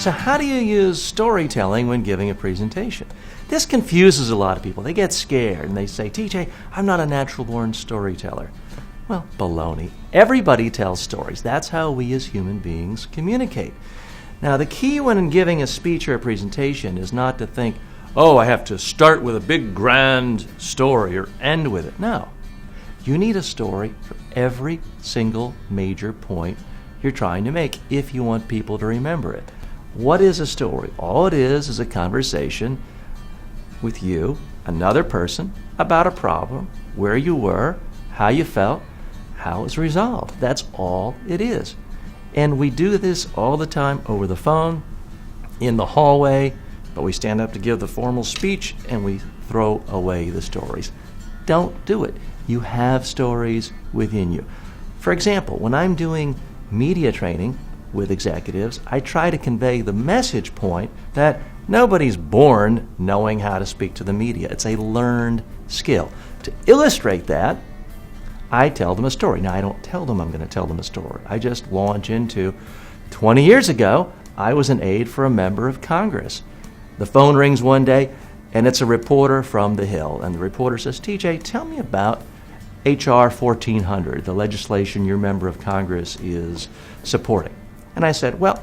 So how do you use storytelling when giving a presentation? This confuses a lot of people. They get scared and they say, TJ, I'm not a natural-born storyteller. Well, baloney. Everybody tells stories. That's how we as human beings communicate. Now, the key when giving a speech or a presentation is not to think, oh, I have to start with a big grand story or end with it. No. You need a story for every single major point you're trying to make if you want people to remember it. What is a story? All it is a conversation with you, another person, about a problem, where you were, how you felt, how it was resolved. That's all it is. And we do this all the time over the phone, in the hallway, but we stand up to give the formal speech and we throw away the stories. Don't do it. You have stories within you. For example, when I'm doing media training with executives, I try to convey the message point that nobody's born knowing how to speak to the media. It's a learned skill. To illustrate that, I tell them a story. Now, I don't tell them I'm going to tell them a story. I just launch into 20 years ago, I was an aide for a member of Congress. The phone rings one day, and it's a reporter from the Hill. And the reporter says, TJ, tell me about H.R. 1400, the legislation your member of Congress is supporting. And I said, well,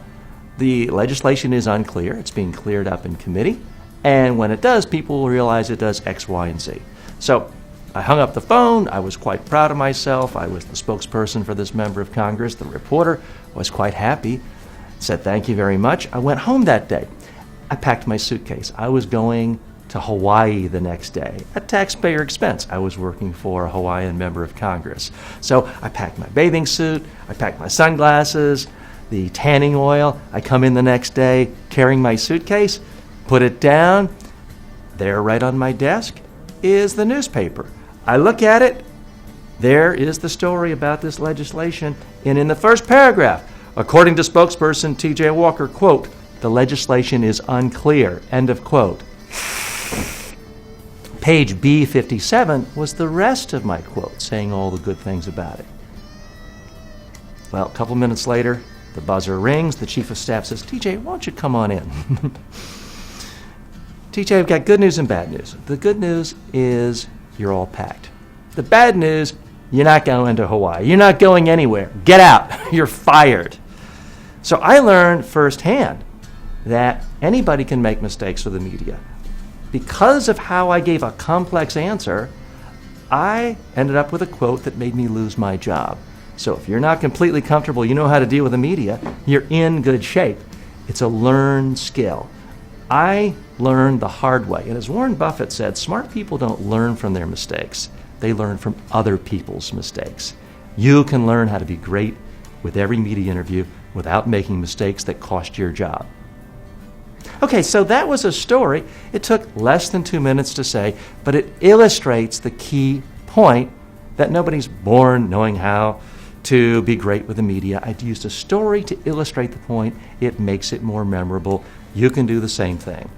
the legislation is unclear. It's being cleared up in committee. And when it does, people will realize it does X, Y, and Z. So I hung up the phone. I was quite proud of myself. I was the spokesperson for this member of Congress. The reporter was quite happy, said thank you very much. I went home that day. I packed my suitcase. I was going to Hawaii the next day at taxpayer expense. I was working for a Hawaiian member of Congress. So I packed my bathing suit. I packed my sunglasses, the tanning oil. I come in the next day carrying my suitcase, put it down. There right on my desk is the newspaper. I look at it. There is the story about this legislation. And in the first paragraph, according to spokesperson T.J. Walker, quote, the legislation is unclear, end of quote. Page B57 was the rest of my quote, saying all the good things about it. Well, a couple minutes later, the buzzer rings. The chief of staff says, TJ, why don't you come on in? TJ, I've got good news and bad news. The good news is you're all packed. The bad news, you're not going to Hawaii. You're not going anywhere. Get out. You're fired. So I learned firsthand that anybody can make mistakes with the media. Because of how I gave a complex answer, I ended up with a quote that made me lose my job. So if you're not completely comfortable, you know how to deal with the media, you're in good shape. It's a learned skill. I learned the hard way. And as Warren Buffett said, smart people don't learn from their mistakes. They learn from other people's mistakes. You can learn how to be great with every media interview without making mistakes that cost your job. Okay, so that was a story. It took less than 2 minutes to say, but it illustrates the key point that nobody's born knowing how to be great with the media. I used a story to illustrate the point. It makes it more memorable. You can do the same thing.